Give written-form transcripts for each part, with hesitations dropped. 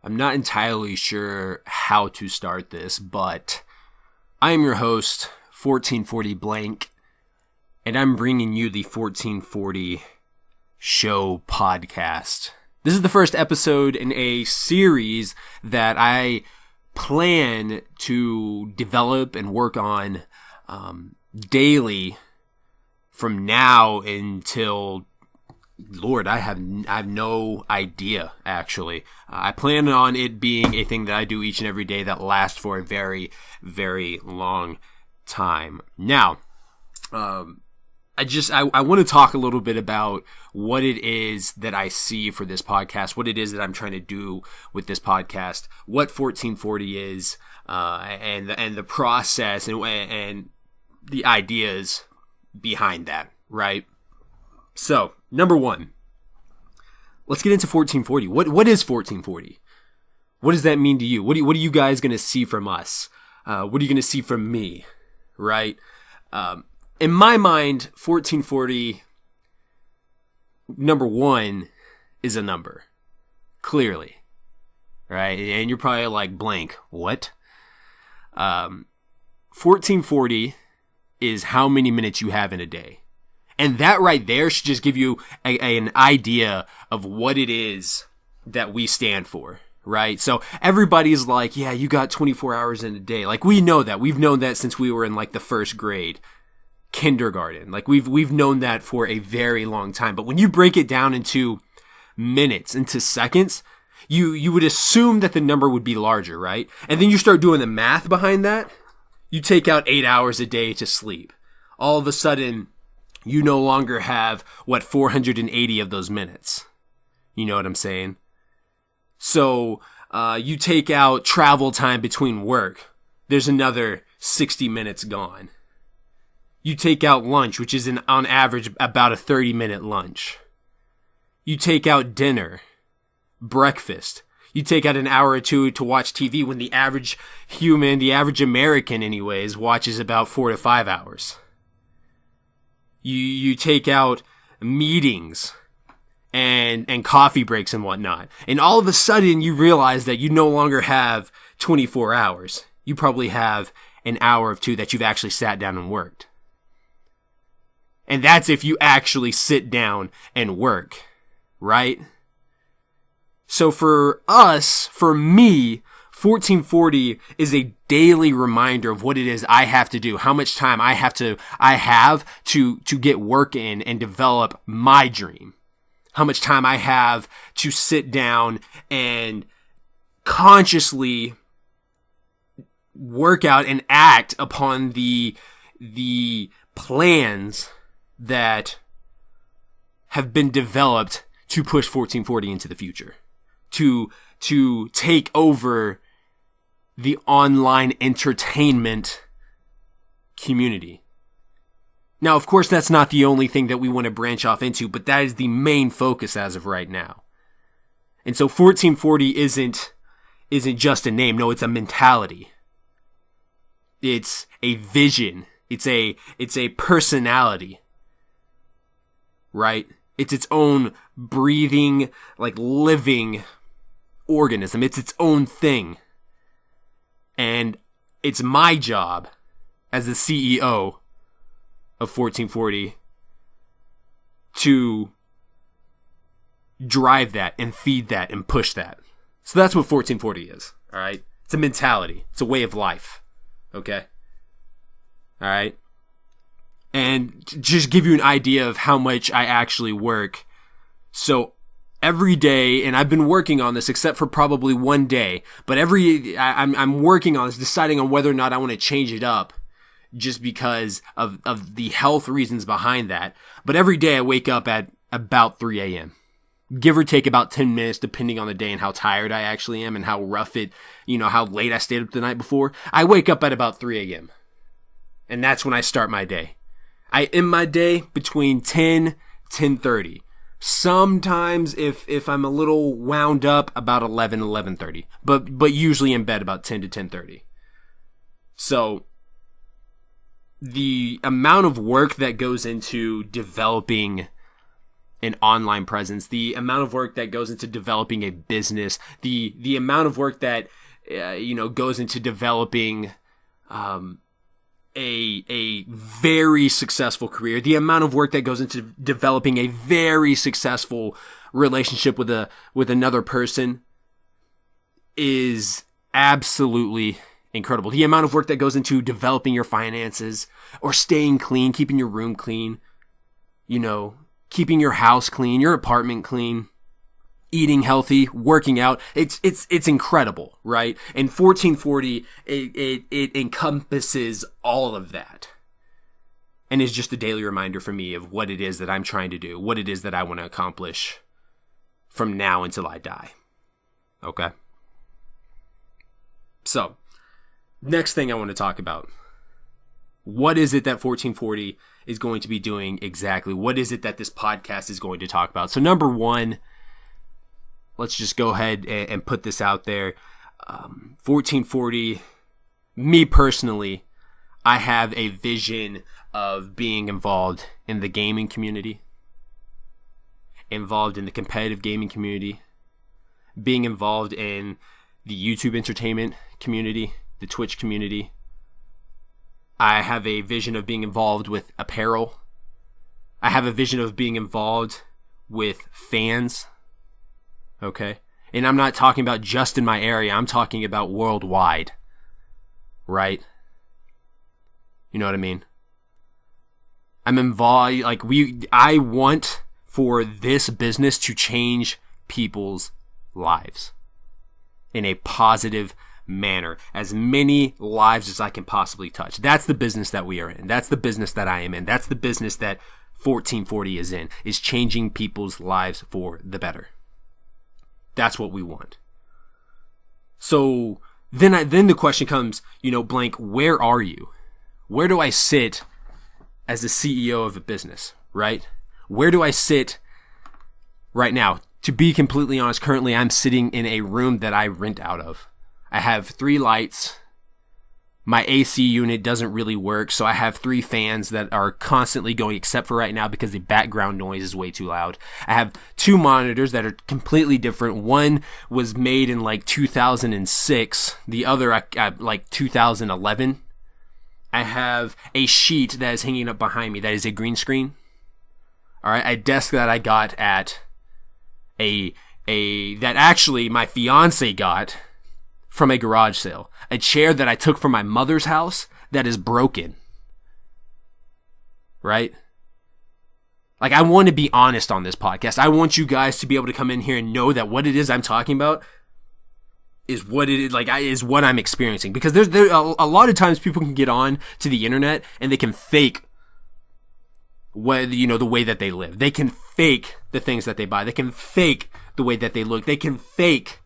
I'm not entirely sure how to start this, but I am your host, 1440 Blank, and I'm bringing you the 1440 Show podcast. This is the first episode in a series that I plan to develop and work on daily from now until, Lord, I have no idea, actually. I plan on it being a thing that I do each and every day that lasts for a very, very long time. Now, I want to talk a little bit about what it is that I see for this podcast, what it is that I'm trying to do with this podcast, what 1440 is, and the process and the ideas behind that, right? So, number one, let's get into 1440. What is 1440? What does that mean to you? What are you guys going to see from us? What are you going to see from me, right? In my mind, 1440, number one, is a number. Clearly. Right? And you're probably like, Blank, what? 1440 is how many minutes you have in a day. And that right there should just give you an idea of what it is that we stand for, right? So everybody's like, yeah, you got 24 hours in a day. Like, we know that. We've known that since we were in like the first grade, kindergarten. Like, we've known that for a very long time. But when you break it down into minutes, into seconds, you would assume that the number would be larger, right? And then you start doing the math behind that. You take out 8 hours a day to sleep. All of a sudden, you no longer have, 480 of those minutes. You know what I'm saying? So, you take out travel time between work. There's another 60 minutes gone. You take out lunch, which is on average about a 30-minute lunch. You take out dinner, breakfast. You take out an hour or two to watch TV when the average human, the average American anyways, watches about 4 to 5 hours. You take out meetings and coffee breaks and whatnot. And all of a sudden you realize that you no longer have 24 hours. You probably have an hour or two that you've actually sat down and worked. And that's if you actually sit down and work, right? So for us, for me, 1440 is a daily reminder of what it is I have to do, how much time I have to get work in and develop my dream. How much time I have to sit down and consciously work out and act upon the plans that have been developed to push 1440 into the future. To take over the online entertainment community. Now, of course, that's not the only thing that we want to branch off into, but that is the main focus as of right now. And so 1440 isn't just a name. No, it's a mentality. It's a vision. It's a personality. Right? It's its own breathing, like living organism. It's its own thing. And it's my job as the CEO of 1440 to drive that and feed that and push that. So that's what 1440 is. All right. It's a mentality. It's a way of life. Okay. All right. And to just give you an idea of how much I actually work. So every day, and I've been working on this except for probably one day, but I'm working on this, deciding on whether or not I want to change it up just because of the health reasons behind that. But every day I wake up at about 3 a.m. Give or take about 10 minutes depending on the day and how tired I actually am and how rough how late I stayed up the night before. I wake up at about 3 a.m. And that's when I start my day. I end my day between 10:30. Sometimes if I'm a little wound up, about 11:30. But usually in bed about 10 to 10:30. So the amount of work that goes into developing an online presence, the amount of work that goes into developing a business, the amount of work that goes into developing a very successful career, the amount of work that goes into developing a very successful relationship with another person is absolutely incredible. The amount of work that goes into developing your finances or staying clean, keeping your room clean, keeping your house clean, your apartment clean, eating healthy, working out. It's incredible, right? And 1440, it encompasses all of that. And is just a daily reminder for me of what it is that I'm trying to do, what it is that I want to accomplish from now until I die. Okay? So, next thing I want to talk about. What is it that 1440 is going to be doing exactly? What is it that this podcast is going to talk about? So number one, let's just go ahead and put this out there. 1440, me personally, I have a vision of being involved in the gaming community, involved in the competitive gaming community, being involved in the YouTube entertainment community, the Twitch community. I have a vision of being involved with apparel. I have a vision of being involved with fans. Okay? And I'm not talking about just in my area. I'm talking about worldwide. Right? You know what I mean? I'm involved, I want for this business to change people's lives in a positive manner, as many lives as I can possibly touch. That's the business that we are in. That's the business that I am in. That's the business that 1440 is in, is changing people's lives for the better. That's what we want. So then the question comes, blank, where are you? Where do I sit as the CEO of a business, right? Where do I sit right now? To be completely honest, currently I'm sitting in a room that I rent out of. I have 3 lights. My AC unit doesn't really work, so I have 3 fans that are constantly going, except for right now because the background noise is way too loud. I have 2 monitors that are completely different. One was made in 2006, the other 2011. I have a sheet that is hanging up behind me that is a green screen. All right, a desk that I got at that actually my fiance got from a garage sale. A chair that I took from my mother's house that is broken. Right? I want to be honest on this podcast. I want you guys to be able to come in here and know that what it is I'm talking about is what it is, is what I'm experiencing. Because there's a lot of times people can get on to the internet and they can fake the way that they live. They can fake the things that they buy. They can fake the way that they look. They can fake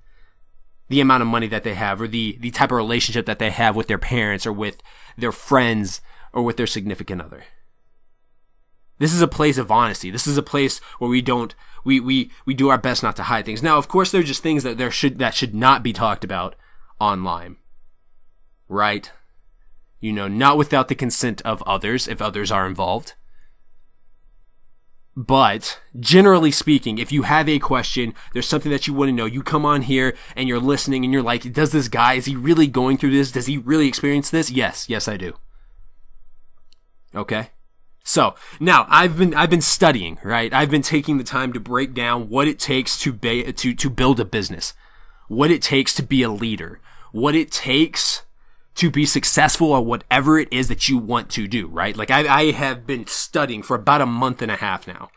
the amount of money that they have, or the type of relationship that they have with their parents or with their friends or with their significant other. This is a place of honesty. This is a place where we do our best not to hide things. Now, of course, there are just things that should not be talked about online. Right? Not without the consent of others, if others are involved. But generally speaking, if you have a question, there's something that you want to know, you come on here and you're listening and you're like, does this guy, is he really going through this? Does he really experience this? Yes, I do. Okay? So, now I've been studying, right? I've been taking the time to break down what it takes to build a business, what it takes to be a leader, what it takes to be successful at whatever it is that you want to do, right? I have been studying for about a month and a half now.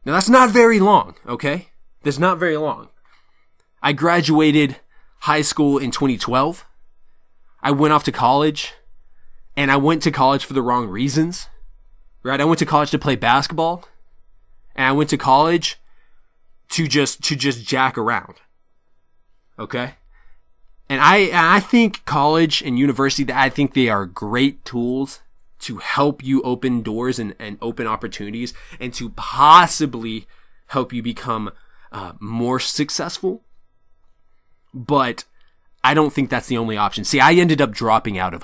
Now that's not very long, okay? That's not very long. I graduated high school in 2012. I went off to college, and I went to college for the wrong reasons, right? I went to college to play basketball, and I went to college to just jack around, okay? And I think college and university, I think they are great tools to help you open doors and open opportunities and to possibly help you become more successful. But I don't think that's the only option. See, I ended up dropping out of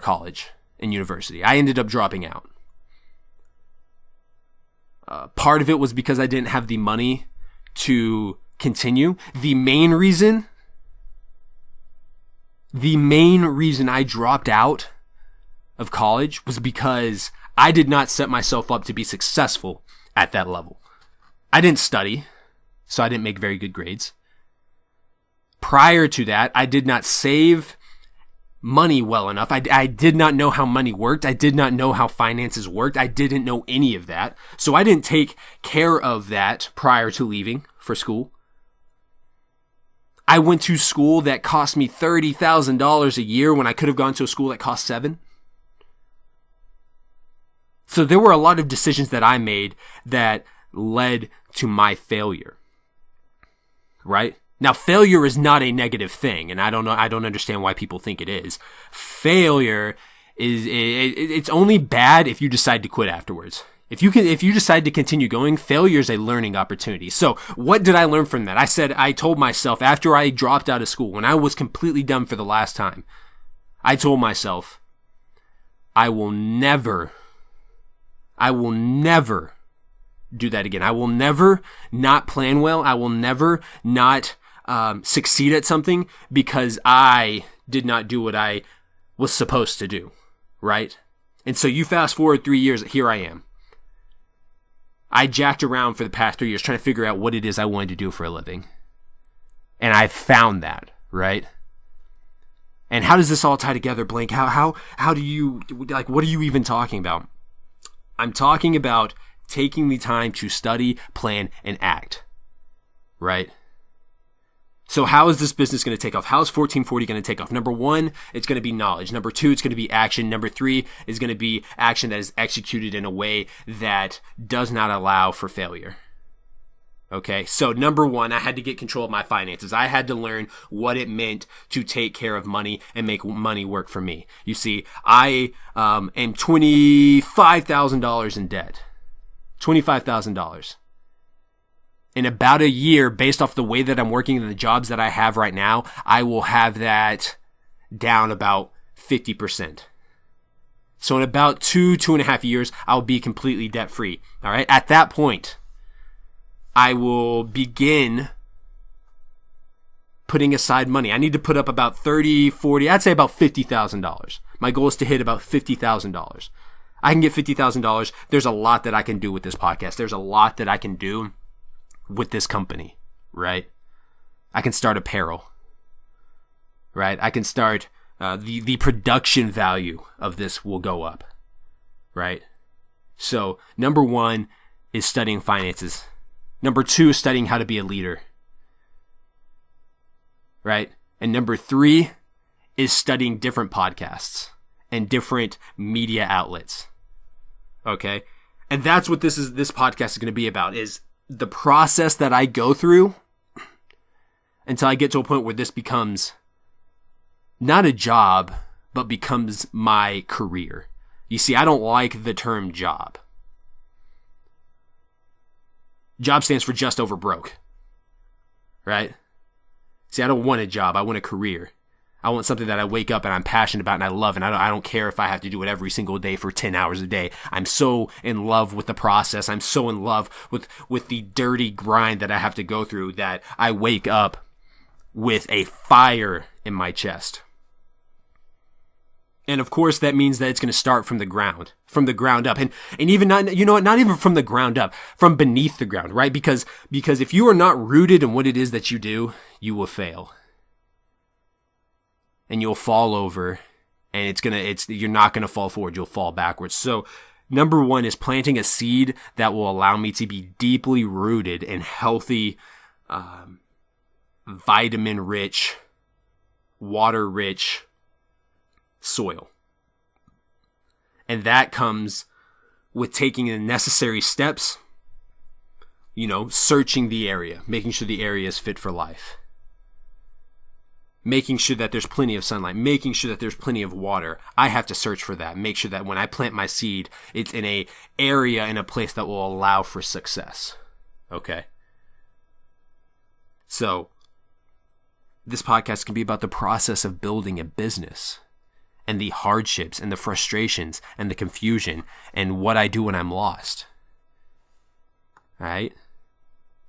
college and university. I ended up dropping out. Part of it was because I didn't have the money to continue. The main reason I dropped out of college was because I did not set myself up to be successful at that level. I didn't study, so I didn't make very good grades. Prior to that, I did not save money well enough. I did not know how money worked. I did not know how finances worked. I didn't know any of that. So I didn't take care of that prior to leaving for school. I went to school that cost me $30,000 a year when I could have gone to a school that cost $7,000. So there were a lot of decisions that I made that led to my failure. Right? Now, failure is not a negative thing, and I don't understand why people think it is. Failure it's only bad if you decide to quit afterwards. If you decide to continue going, failure is a learning opportunity. So what did I learn from that? I told myself after I dropped out of school, when I was completely done for the last time, I told myself, I will never do that again. I will never not plan well. I will never not succeed at something because I did not do what I was supposed to do, right? And so you fast forward 3 years, here I am. I jacked around for the past 3 years trying to figure out what it is I wanted to do for a living. And I found that, right? And how does this all tie together, Blake? How do you, like, what are you even talking about? I'm talking about taking the time to study, plan, and act, right? So how is this business going to take off? How is 1440 going to take off? Number 1, it's going to be knowledge. Number 2, it's going to be action. Number 3 is going to be action that is executed in a way that does not allow for failure. Okay, so number 1, I had to get control of my finances. I had to learn what it meant to take care of money and make money work for me. You see, I am $25,000 in debt. $25,000. In about a year, based off the way that I'm working and the jobs that I have right now, I will have that down about 50%. So in about 2.5 years, I'll be completely debt free. All right. At that point, I will begin putting aside money. I need to put up about 30, 40, I'd say about $50,000. My goal is to hit about $50,000. I can get $50,000. There's a lot that I can do with this podcast. There's a lot that I can do with this company, right? I can start apparel, right? I can start, the production value of this will go up, right? So number 1 is studying finances. Number 2 is studying how to be a leader, right? And number 3 is studying different podcasts and different media outlets, okay? And that's what this podcast is going to be about, is the process that I go through until I get to a point where this becomes not a job, but becomes my career. You see, I don't like the term job. Job stands for just over broke, right? See, I don't want a job. I want a career. I want something that I wake up and I'm passionate about and I love, and I don't care if I have to do it every single day for 10 hours a day. I'm so in love with the process. I'm so in love with the dirty grind that I have to go through that I wake up with a fire in my chest. And of course, that means that it's going to start from the ground up. And even not, not even from the ground up, from beneath the ground, right? Because if you are not rooted in what it is that you do, you will fail. And you'll fall over, and you're not going to fall forward. You'll fall backwards. So number 1 is planting a seed that will allow me to be deeply rooted in healthy, vitamin-rich, water-rich soil. And that comes with taking the necessary steps, searching the area, making sure the area is fit for life. Making sure that there's plenty of sunlight, making sure that there's plenty of water. I have to search for that. Make sure that when I plant my seed, it's in a area, in a place that will allow for success. Okay? So, this podcast can be about the process of building a business and the hardships and the frustrations and the confusion and what I do when I'm lost. All right.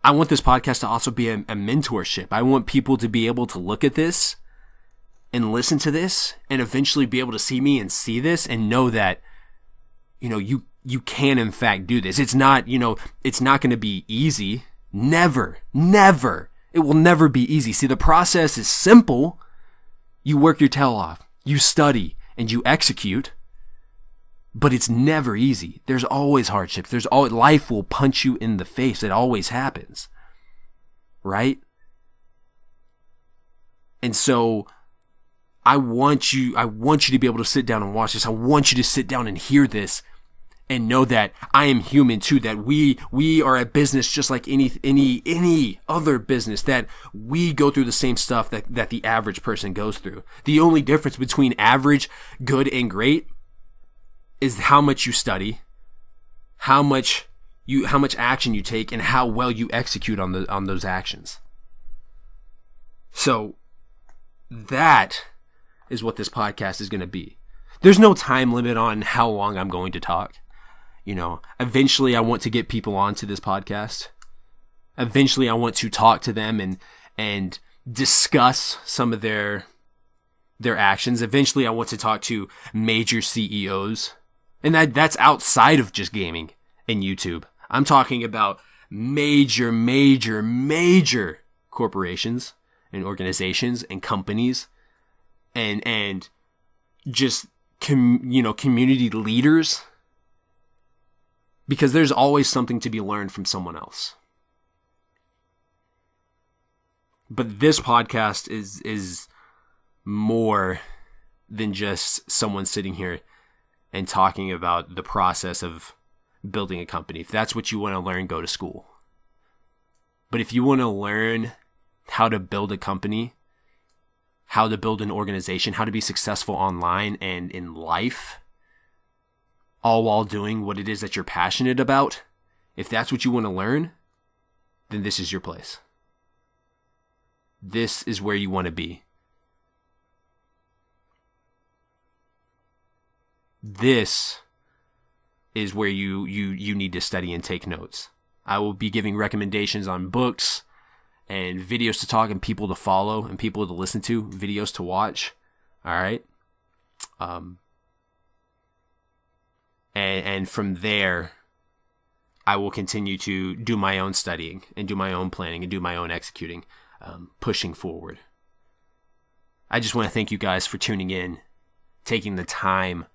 I want this podcast to also be a mentorship. I want people to be able to look at this and listen to this and eventually be able to see me and see this and know that, you can in fact do this. It's not, it's not going to be easy. Never. It will never be easy. See, the process is simple. You work your tail off, you study, and you execute. But it's never easy. There's always hardships. Life will punch you in the face. It always happens. Right? And so I want you to be able to sit down and watch this. I want you to sit down and hear this and know that I am human too, that we are a business just like any other business, that we go through the same stuff that the average person goes through. The only difference between average, good, and great is how much you study, how much action you take, and how well you execute on those actions. So that is what this podcast is going to be. There's no time limit on how long I'm going to talk. Eventually I want to get people onto this podcast. Eventually I want to talk to them and discuss some of their actions. Eventually I want to talk to major CEOs. And that's outside of just gaming and YouTube. I'm talking about major corporations and organizations and companies and just community leaders, because there's always something to be learned from someone else. But this podcast is more than just someone sitting here and talking about the process of building a company. If that's what you want to learn, go to school. But if you want to learn how to build a company, how to build an organization, how to be successful online and in life, all while doing what it is that you're passionate about, if that's what you want to learn, then this is your place. This is where you want to be. This is where you need to study and take notes. I will be giving recommendations on books and videos to talk and people to follow and people to listen to, videos to watch. All right. And from there, I will continue to do my own studying and do my own planning and do my own executing, pushing forward. I just want to thank you guys for tuning in, taking the time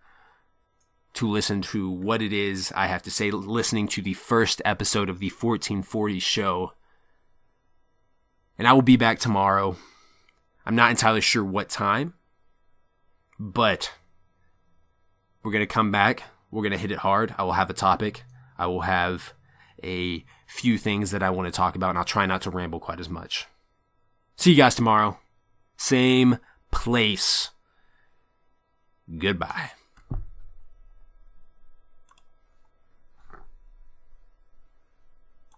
to listen to what it is I have to say, listening to the first episode of the 1440 show. And I will be back tomorrow. I'm not entirely sure what time, but we're going to come back. We're going to hit it hard. I will have a topic. I will have a few things that I want to talk about, and I'll try not to ramble quite as much. See you guys tomorrow. Same place. Goodbye.